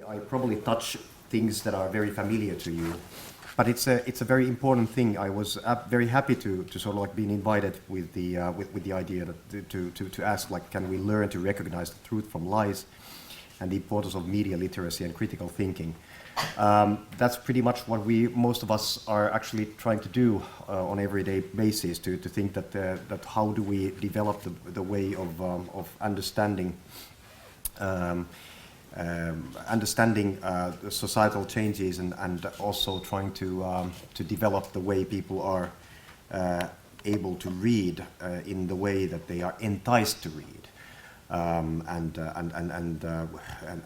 I probably touch things that are very familiar to you, but it's a very important thing. I was very happy to sort of like being invited with the idea that to ask, like, can we learn to recognize the truth from lies, and the importance of media literacy and critical thinking. That's pretty much what most of us are actually trying to do on an everyday basis, to think that how do we develop the way of understanding the societal changes, and also trying to develop the way people are able to read in the way that they are enticed to read, and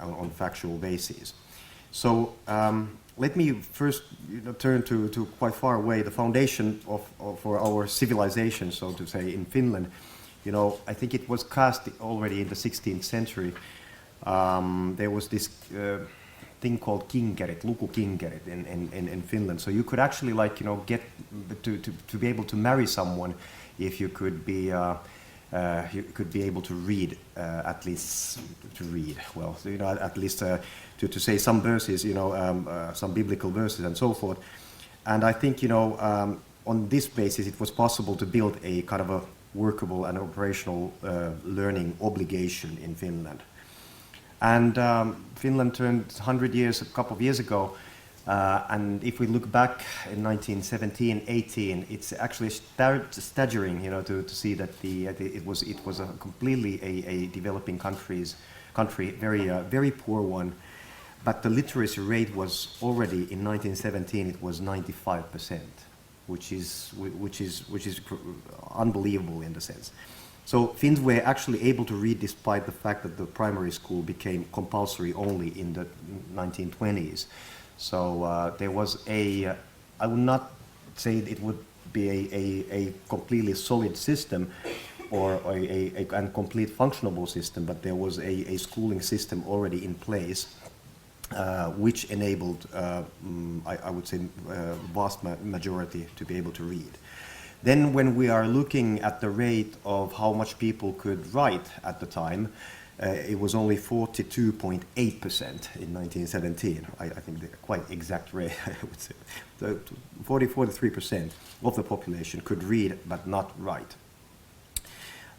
on factual basis. So let me first turn to quite far away, the foundation for our civilization, so to say, in Finland. I think it was cast already in the 16th century. There was this thing called kinkerit, lukukinkerit in Finland. So you could actually, like, get to be able to marry someone if you could be able to read, at least to read well, at least to say some verses, some biblical verses and so forth. And I think on this basis it was possible to build a kind of a workable and operational learning obligation in Finland. And Finland turned 100 years a couple of years ago, and if we look back in 1917-18, it's actually staggering, to see that it was a completely a developing country, very poor one, but the literacy rate was already in 1917 it was 95%, which is unbelievable in the sense. So Finns were actually able to read despite the fact that the primary school became compulsory only in the 1920s. So there was I would not say it would be a completely solid system or a complete functionable system, but there was a schooling system already in place, which enabled, I would say, vast majority to be able to read. Then when we are looking at the rate of how much people could write at the time, it was only 42.8% in 1917. I think the quite exact rate, I would say. 43% of the population could read but not write.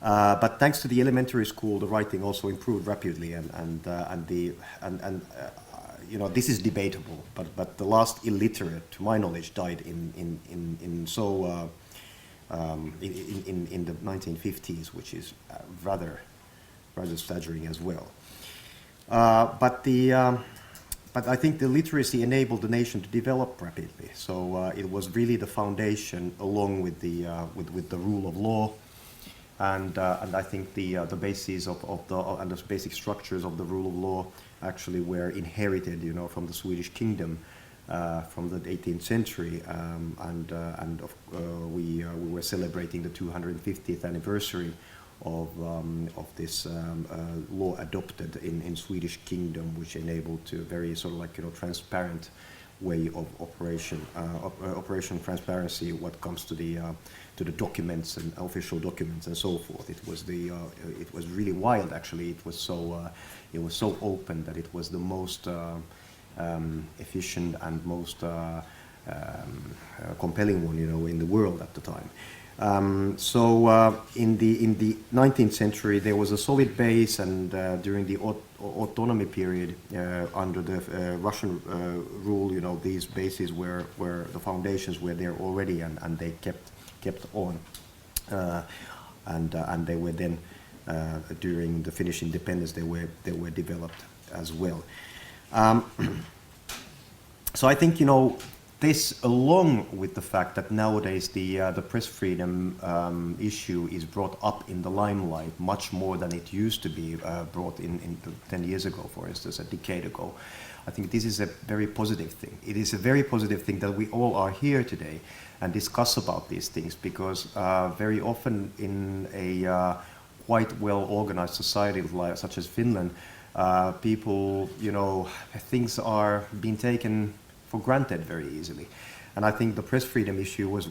But thanks to the elementary school, the writing also improved rapidly, and this is debatable. But the last illiterate, to my knowledge, died in the 1950s, which is rather staggering as well. But I think the literacy enabled the nation to develop rapidly. So it was really the foundation, along with the rule of law, and I think the bases of the basic structures of the rule of law actually were inherited, from the Swedish kingdom. From the 18th century, we were celebrating the 250th anniversary of this law adopted in Swedish kingdom, which enabled to very sort of like transparent way of operation transparency what comes to the documents and official documents and so forth. It was really wild, actually. It was so open that it was the most efficient and most compelling one, in the world at the time. So in the 19th century, there was a solid base, and during the autonomy period under the Russian rule, these bases were the foundations were there already, and they kept on, and they were then during the Finnish independence they were developed as well. So I think this, along with the fact that nowadays the press freedom issue is brought up in the limelight much more than it used to be brought in 10 years ago, for instance, a decade ago. I think this is a very positive thing. It is a very positive thing that we all are here today and discuss about these things, because very often in a quite well-organized society such as Finland, people, things are being taken for granted very easily. And I think the press freedom issue was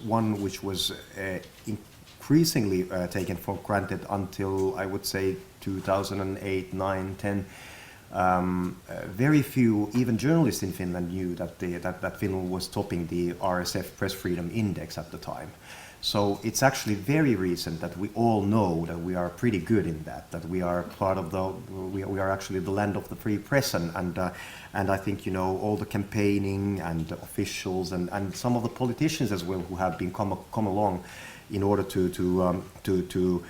one which was increasingly taken for granted until, I would say, 2008, 9, 10, very few, even journalists in Finland, knew that Finland was topping the RSF Press Freedom Index at the time. So it's actually very recent that we all know that we are pretty good in that we are part of we are actually the land of the free press, and I think, you know, all the campaigning and the officials and some of the politicians as well who have been come along in order to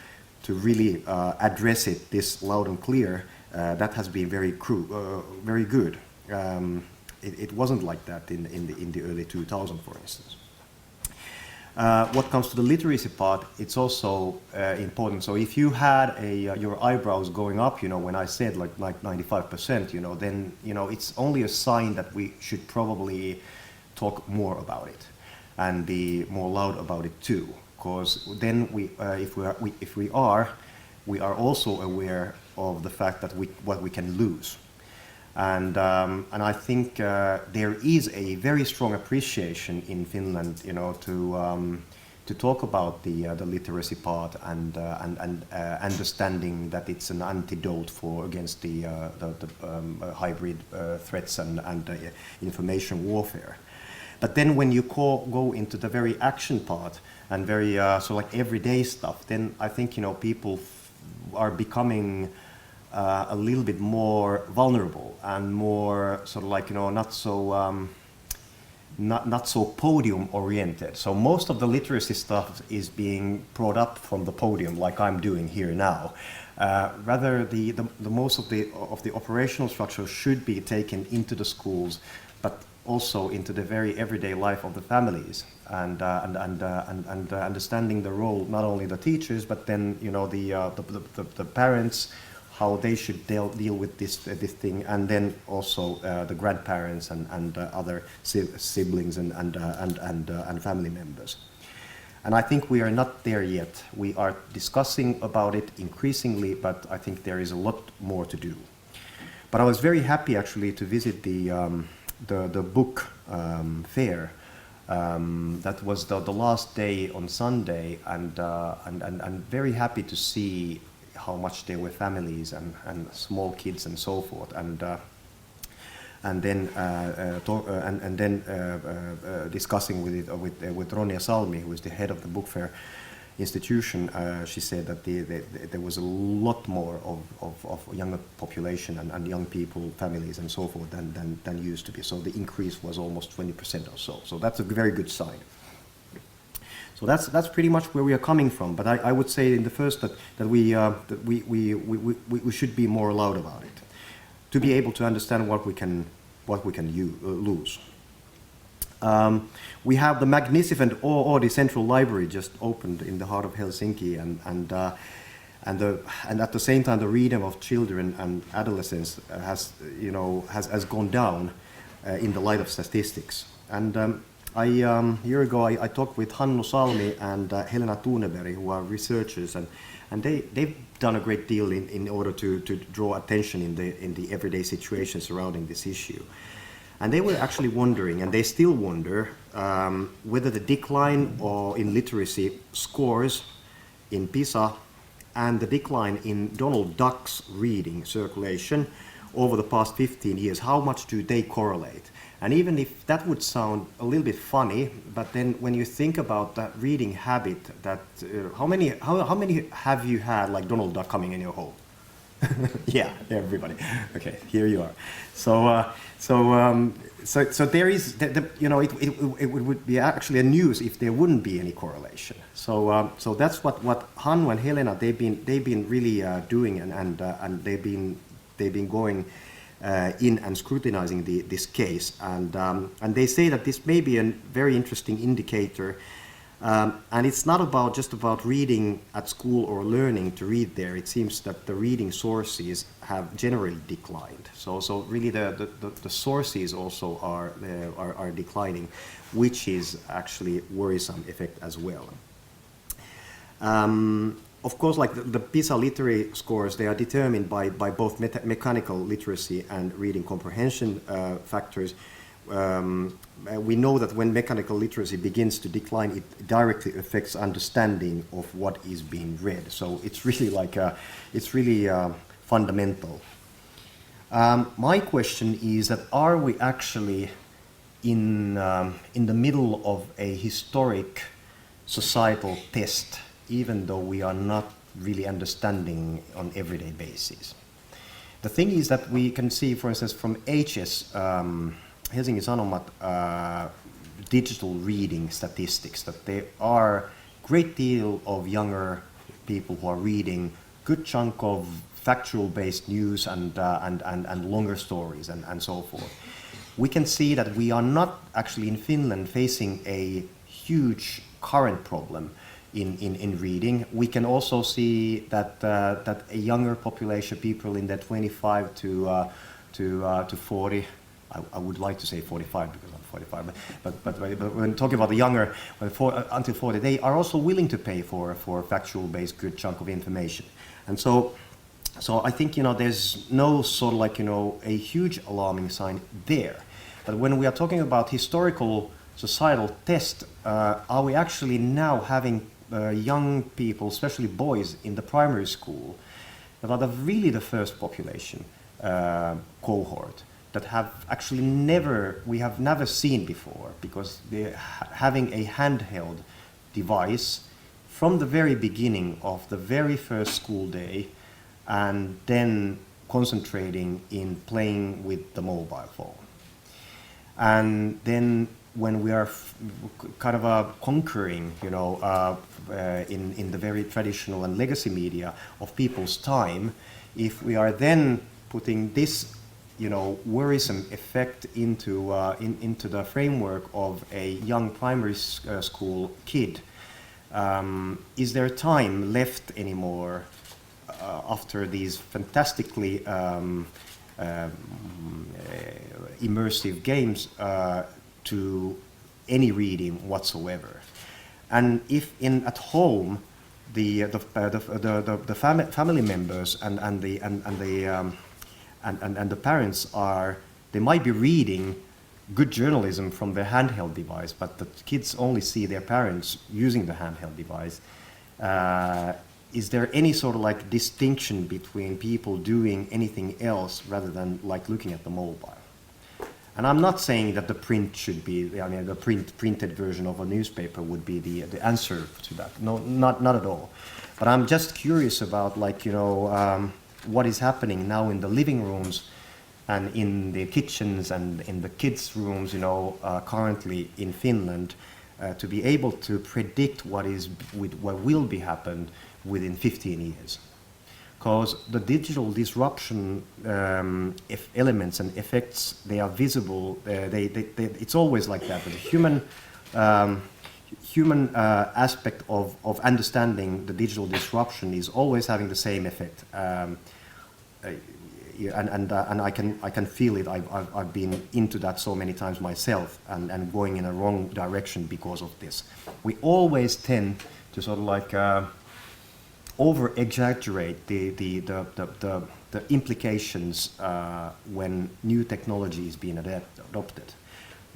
really address it this loud and clear. That has been very good. It wasn't like that in the early 2000s, for instance. What comes to the literacy part, it's also important. So if you had your eyebrows going up, you know, when I said like 95%, you know, then, you know, it's only a sign that we should probably talk more about it and be more loud about it too. Because then if we are also aware of the fact that what we can lose. And I think there is a very strong appreciation in Finland, you know, to talk about the literacy part and understanding that it's an antidote against the hybrid threats and information warfare. But then when you go into the very action part and very so like everyday stuff, then I think, you know, people are becoming a little bit more vulnerable and more sort of like, you know, not so podium oriented. So most of the literacy stuff is being brought up from the podium, like I'm doing here now. Rather, the most of the operational structure should be taken into the schools, but also into the very everyday life of the families, and understanding the role, not only the teachers, but then, you know, the parents, how they should deal with this thing, and then also the grandparents and other siblings and family members. And I think we are not there yet. We are discussing about it increasingly, but I think there is a lot more to do. But I was very happy actually to visit the book fair. That was the last day on Sunday, and very happy to see how much there were families and small kids and so forth, and then discussing with Ronja Salmi, who is the head of the book fair institution. She said that there was a lot more of younger population and young people, families and so forth than used to be. So the increase was almost 20% or so. So that's a very good sign. So that's pretty much where we are coming from. But I would say in the first that we should be more loud about it, to be able to understand what we can lose. We have the magnificent Oodi Central Library just opened in the heart of Helsinki, and at the same time the reading of children and adolescents has gone down in the light of statistics. And a year ago I talked with Hannu Salmi and Helena Tuneberg, who are researchers, and they've done a great deal in order to draw attention in the everyday situation surrounding this issue. And they were actually wondering, and they still wonder, whether the decline in literacy scores in PISA and the decline in Donald Duck's reading circulation over the past 15 years, how much do they correlate? And even if that would sound a little bit funny, but then when you think about that reading habit, that how many have you had like Donald Duck coming in your home? Yeah, everybody. Okay, here you are. So there is, it would be actually a news if there wouldn't be any correlation. So that's what Hannu and Helena they've been really doing, and they've been going in and scrutinizing this case, and they say that this may be a very interesting indicator. And it's not just about reading at school or learning to read there. It seems that the reading sources have generally declined. So really the sources also are declining, which is actually worrisome effect as well. Of course, like the PISA literary scores, they are determined by both mechanical literacy and reading comprehension factors. We know that when mechanical literacy begins to decline, it directly affects understanding of what is being read. So it's really fundamental. My question is that are we actually in the middle of a historic societal test, even though we are not really understanding on everyday basis? The thing is that we can see, for instance, from HS, Helsingin Sanomat digital reading statistics, that there are a great deal of younger people who are reading good chunk of factual-based news and longer stories and so forth. We can see that we are not actually in Finland facing a huge current problem in reading. We can also see that a younger population, people in the 25 to 40, I would like to say 45 because I'm 45, but when talking about the younger, until 40, they are also willing to pay for factual-based good chunk of information. And so I think, there's no sort of like, a huge alarming sign there. But when we are talking about historical societal test, are we actually now having young people, especially boys in the primary school, that are really the first population cohort that have actually we have never seen before, because they're having a handheld device from the very beginning of the very first school day, and then concentrating in playing with the mobile phone. And then when we are kind of conquering, in the very traditional and legacy media of people's time, if we are then putting this, worrisome effect into the framework of a young primary school kid, is there time left anymore after these fantastically immersive games to any reading whatsoever? And if at home the family members and the parents they might be reading good journalism from their handheld device, but the kids only see their parents using the handheld device, is there any sort of like distinction between people doing anything else rather than like looking at the mobile? And I'm not saying that the print should be, the printed version of a newspaper would be the answer to that. No, not at all. But I'm just curious about what is happening now in the living rooms and in the kitchens and in the kids' rooms, currently in Finland, to be able to predict what will be happened within 15 years. Because the digital disruption elements and effects, they are visible. It's always like that. But the human aspect of understanding the digital disruption is always having the same effect. And I can feel it. I've been into that so many times myself, and going in a wrong direction because of this. We always tend to sort of like over-exaggerate the implications when new technology is being adopted.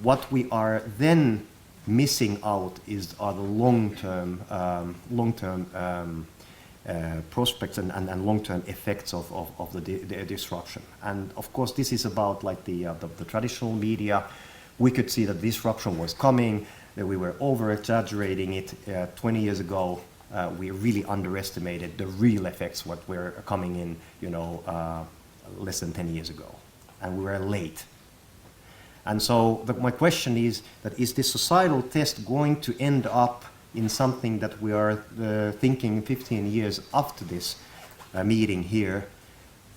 What we are then missing out are the long-term prospects and long-term effects of the disruption. And of course, this is about like the traditional media. We could see that disruption was coming, that we were over-exaggerating it 20 years ago. We really underestimated the real effects what were coming in, less than 10 years ago, and we were late. And so my question is that is this societal test going to end up in something that we are thinking 15 years after this meeting here,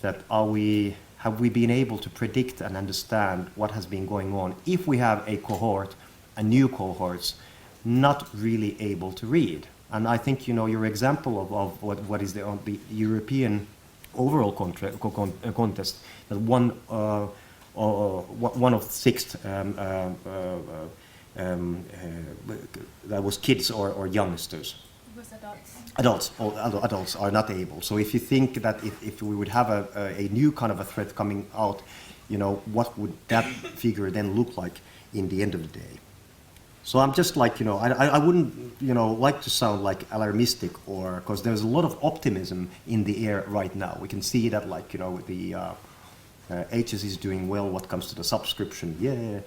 that have we been able to predict and understand what has been going on if we have a cohort, a new cohorts, not really able to read? And I think, your example of what is the European overall contest, that one of 6 that was kids or youngsters. It was Adults. Adults are not able. So if you think that if we would have a new kind of a threat coming out, what would that figure then look like in the end of the day? So I'm just like, I wouldn't, like to sound like alarmistic, or because there's a lot of optimism in the air right now. We can see that, like, HS is doing well what comes to the subscription, yeah.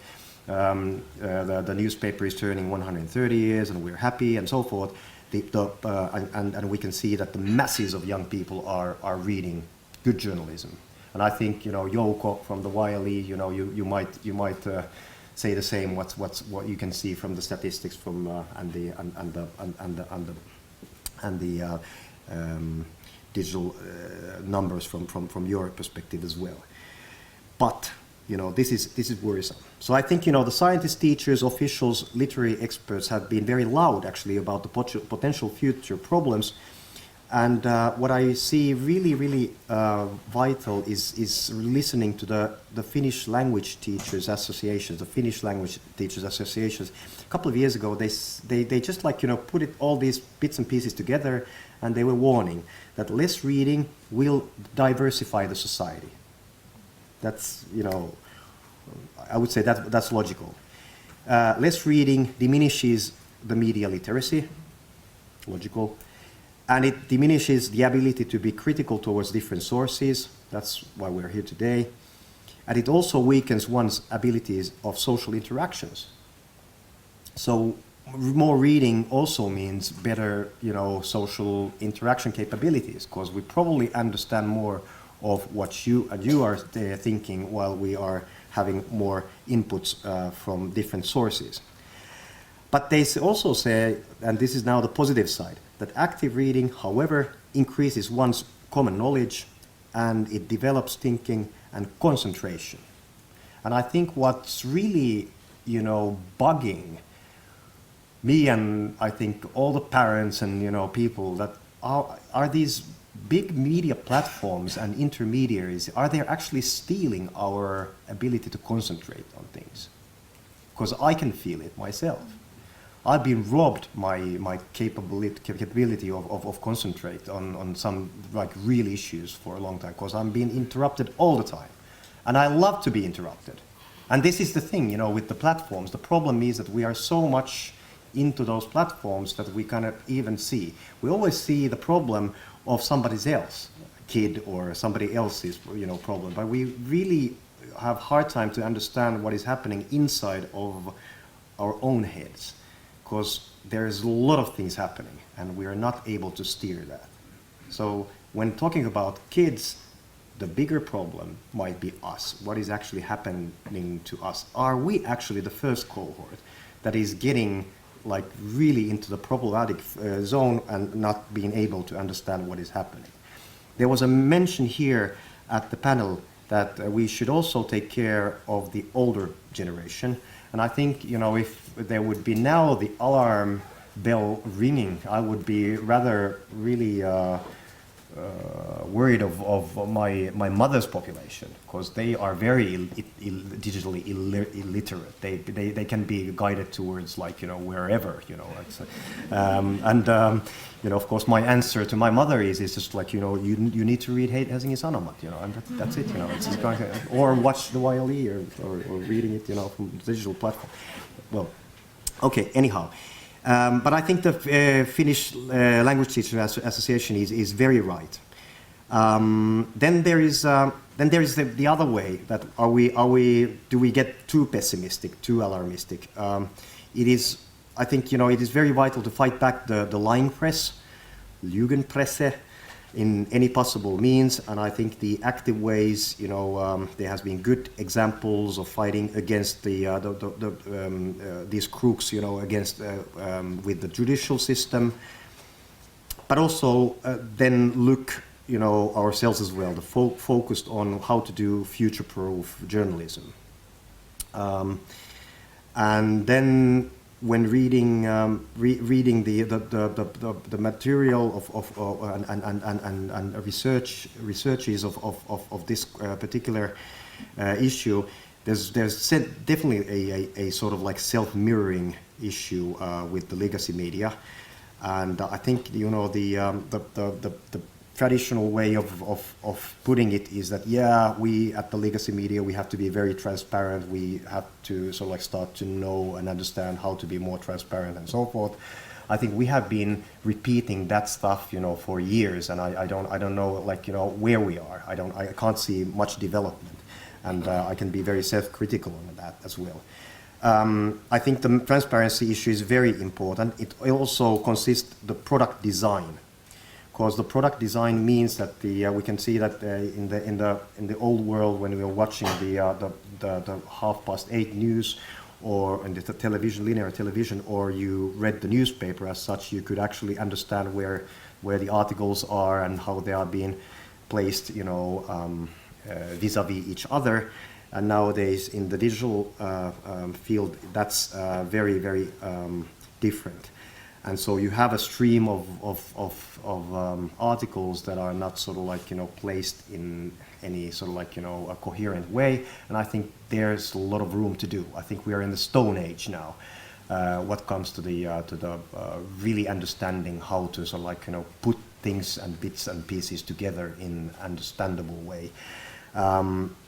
The newspaper is turning 130 years and we're happy and so forth. And we can see that the masses of young people are reading good journalism. And I think, Jouko from the YLE, you might say the same. What you can see from the statistics from and the digital numbers from your perspective as well. But this is worrisome. So I think the scientists, teachers, officials, literary experts have been very loud actually about the potential future problems. And what I see really vital is listening to the Finnish language teachers associations, the Finnish language teachers associations. A couple of years ago, they just put all these bits and pieces together, and they were warning that less reading will diversify the society. That's I would say that's logical. Less reading diminishes the media literacy, logical. And it diminishes the ability to be critical towards different sources. That's why we're here today. And it also weakens one's abilities of social interactions. So more reading also means better, social interaction capabilities, because we probably understand more of what you are thinking while we are having more inputs from different sources. But they also say, and this is now the positive side, that active reading, however, increases one's common knowledge and it develops thinking and concentration. And I think what's really, bugging me and I think all the parents and, people that are these big media platforms and intermediaries, are they actually stealing our ability to concentrate on things? Because I can feel it myself. I've been robbed my capability of concentrate on some real issues for a long time, because I'm being interrupted all the time. And I love to be interrupted. And this is the thing, with the platforms. The problem is that we are so much into those platforms that we cannot even see. We always see the problem of somebody else, kid or somebody else's problem. But we really have hard time to understand what is happening inside of our own heads, because there's a lot of things happening and we are not able to steer that. So when talking about kids, the bigger problem might be us. What is actually happening to us? Are we actually the first cohort that is getting really into the problematic zone and not being able to understand what is happening? There was a mention here at the panel that we should also take care of the older generation. And I think, if there would be now the alarm bell ringing, I would be rather really worried of my mother's population, because they are very digitally illiterate. They can be guided towards wherever, of course my answer to my mother is just you need to read Helsingin Sanomat, and that's it, it's just going to, or watch the YLE or reading it, from the digital platform. Well, okay, anyhow. But I think the Finnish Language Teachers Association is very right. Then there is the other way, that do we get too pessimistic, too alarmistic? I think it is very vital to fight back the lying press, Lügenpresse, in any possible means, and I think the active ways, there has been good examples of fighting against these crooks, against with the judicial system, but also then look, ourselves as well, focused on how to do future-proof journalism, and then when reading the material and researches of this particular issue, there's definitely a sort of self-mirroring issue with the legacy media, and I think the traditional way of putting it is that, we at the legacy media, we have to be very transparent. We have to sort of start to know and understand how to be more transparent and so forth. I think we have been repeating that stuff, for years, and I don't know, where we are. I can't see much development. and I can be very self-critical on that as well. I think the transparency issue is very important. It also consists the product design, because the product design means that we can see that in the old world, when we were watching the 8:30 news, or in the television, linear television, or you read the newspaper as such, you could actually understand where the articles are and how they are being placed, vis-a-vis each other. And nowadays, in the digital field, that's very, very different. And so you have a stream of articles that are not sort of like, placed in any sort of like, a coherent way. And I think there's a lot of room to do. I think we are in the Stone Age now, what comes to the really understanding how to sort of like, put things and bits and pieces together in an understandable way.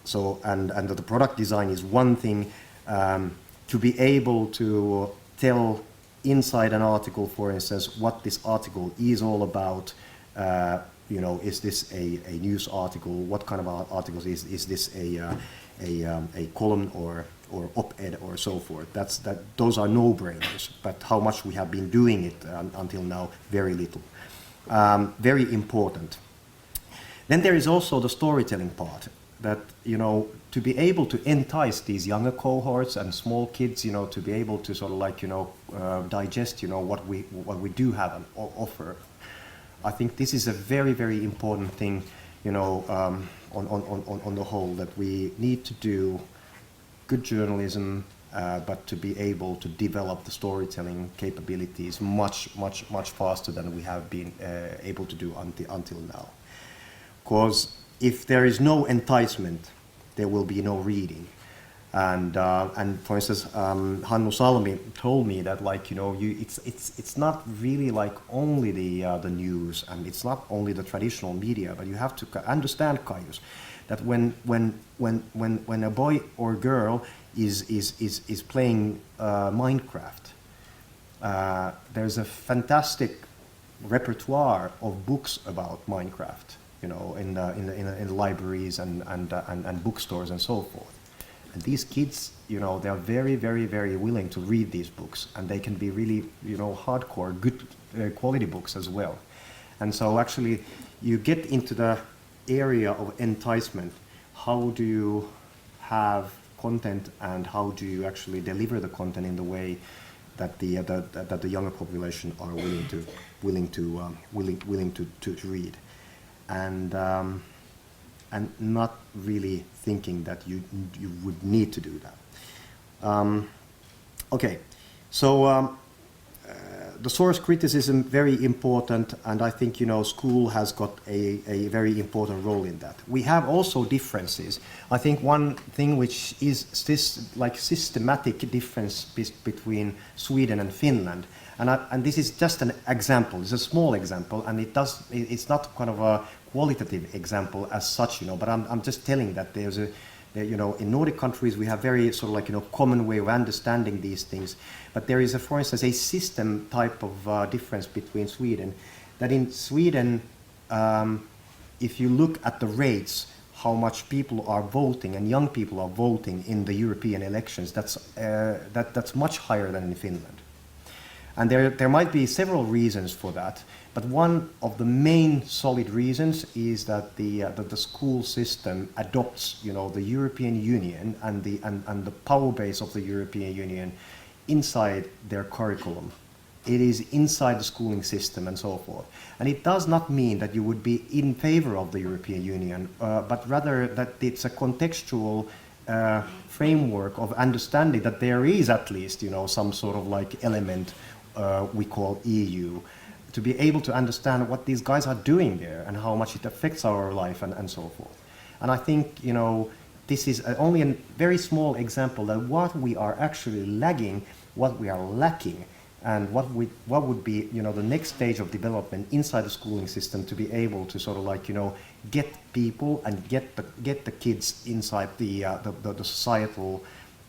So the product design is one thing. To be able to tell inside an article, for instance, what this article is all about. Is this a news article? What kind of articles is this a column or op-ed or so forth? Those are no-brainers. But how much we have been doing it until now, very little. Very important. Then there is also the storytelling part. That to be able to entice these younger cohorts and small kids, to be able to sort of like digest, what we do have and offer. I think this is a very, very important thing, on the whole, that we need to do good journalism, but to be able to develop the storytelling capabilities much faster than we have been able to do until now. Because if there is no enticement, there will be no reading. And for instance, Hannu Salmi told me that it's not really like only the news, and it's not only the traditional media, but you have to understand, Kaius, that when a boy or girl is playing Minecraft, there's a fantastic repertoire of books about Minecraft. In libraries and bookstores and so forth. And these kids, they are very, very, very willing to read these books, and they can be really, hardcore, good quality books as well. And so actually, you get into the area of enticement. How do you have content, and how do you actually deliver the content in the way that the younger population are willing to read? And not really thinking that you would need to do that. Okay, so the source criticism, very important, and I think school has got a very important role in that. We have also differences. I think one thing which is systematic difference between Sweden and Finland. And this is just an example. It's a small example, and it's not kind of a qualitative example as such, but I'm just telling that there's in Nordic countries we have very sort of like common way of understanding these things, but there is for instance a system type of difference between Sweden. That in Sweden, if you look at the rates, how much people are voting and young people are voting in the European elections, that's much higher than in Finland. And there might be several reasons for that, but one of the main solid reasons is that the school system adopts, the European Union and the power base of the European Union inside their curriculum. It is inside the schooling system and so forth. And it does not mean that you would be in favor of the European Union, but rather that it's a contextual framework of understanding that there is at least, some sort of like element we call EU, to be able to understand what these guys are doing there and how much it affects our life and so forth. And I think, this is only a very small example that what we are actually lagging, what we are lacking, and what would be, the next stage of development inside the schooling system to be able to sort of like, get people and get the kids inside the societal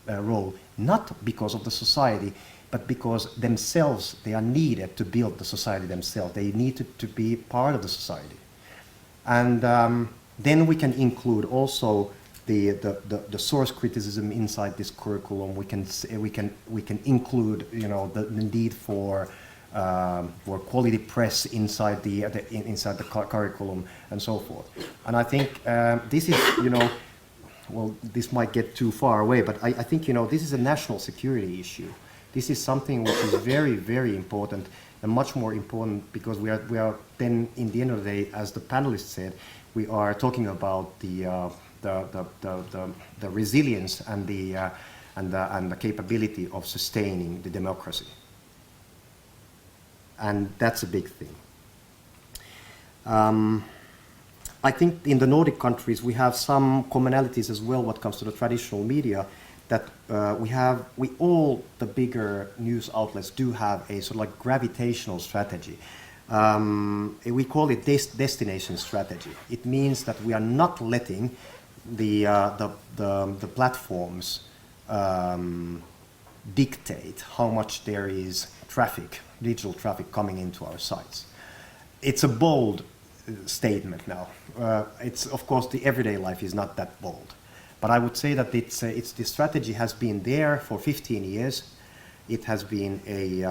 role, not because of the society, but because themselves, they are needed to build the society themselves. They need to be part of the society. And then we can include also the source criticism inside this curriculum. We can include, you know, the need for quality press inside the curriculum and so forth. And I think this is, you know, well, this might get too far away, but I think, you know, this is a national security issue. This is something which is very, very important, and much more important because we are then, in the end of the day, as the panelists said, we are talking about the resilience and the capability of sustaining the democracy, and that's a big thing. I think in the Nordic countries we have some commonalities as well when it comes to the traditional media, that all the bigger news outlets do have a sort of like gravitational strategy. We call it destination strategy. It means that we are not letting the platforms dictate how much there is traffic, digital traffic coming into our sites. It's a bold statement now. It's, of course, the everyday life is not that bold. But I would say that the strategy has been there for 15 years. It has been a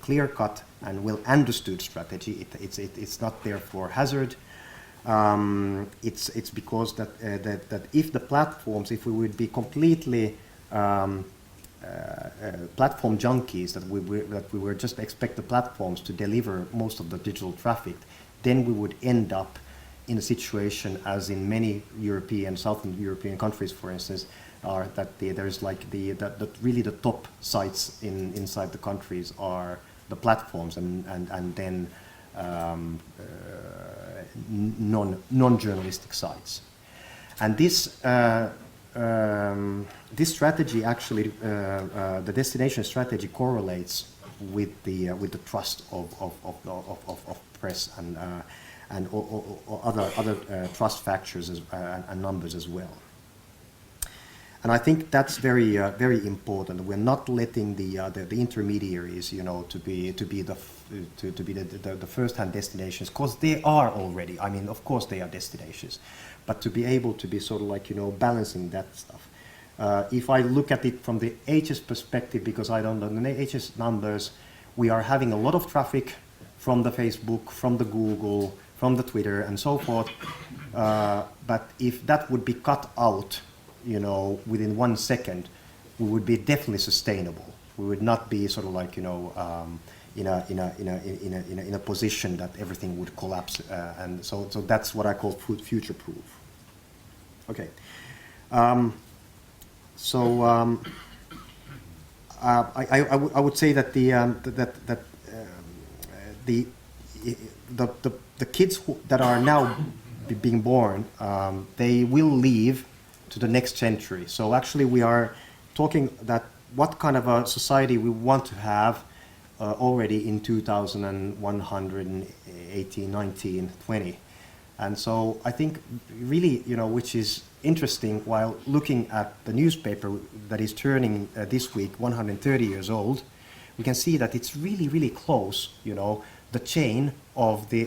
clear-cut and well-understood strategy. It's not there for hazard. It's because that if the platforms, if we would be completely platform junkies, that we were just expect the platforms to deliver most of the digital traffic, then we would end up in a situation as in many European, Southern European countries, for instance, are that there's like that really the top sites inside the countries are the platforms, and then non-journalistic sites. And this strategy actually, the destination strategy correlates with the trust of press and other trust factors and numbers as well. And I think that's very important. We're not letting the intermediaries, you know, to be the first-hand destinations, because they are already. I mean, of course they are destinations, but to be able to be sort of like, you know, balancing that stuff. If I look at it from the HS perspective, because I don't know the HS numbers, we are having a lot of traffic from the Facebook, from the Google, from the Twitter, and so forth. But if that would be cut out, you know, within 1 second, we would be definitely sustainable. We would not be sort of like, you know, in a position that everything would collapse. And so that's what I call future-proof. Okay. I would say that the kids that are now being born, they will leave to the next century. So actually we are talking that what kind of a society we want to have already in 2118, 19, 20. And so I think really, you know, which is interesting, while looking at the newspaper that is turning this week 130 years old, we can see that it's really, really close, you know, the chain of the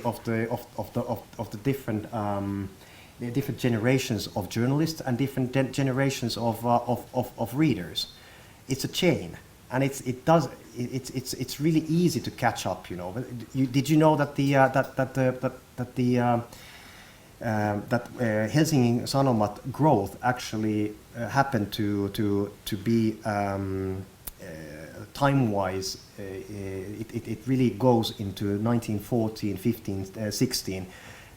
different different generations of journalists and different generations of readers. It's a chain, and it's really easy to catch up. You know, did you know that Helsingin Sanomat growth actually happened to be time-wise? It really goes into 1914, 15, 16.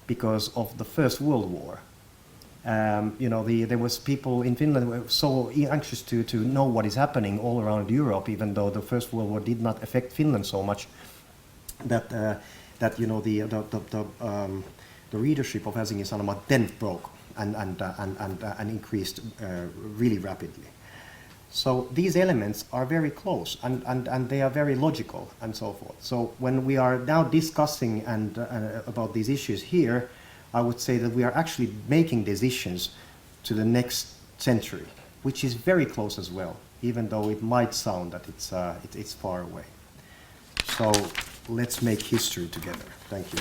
Because of the First World War. You know, there was people in Finland who were so anxious to know what is happening all around Europe, even though the First World War did not affect Finland so much, that you know the readership of Helsingin Sanomat then broke and increased really rapidly. So these elements are very close and they are very logical and so forth. So when we are now discussing about these issues here, I would say that we are actually making decisions to the next century, which is very close as well, even though it might sound that it's far away. So let's make history together. Thank you.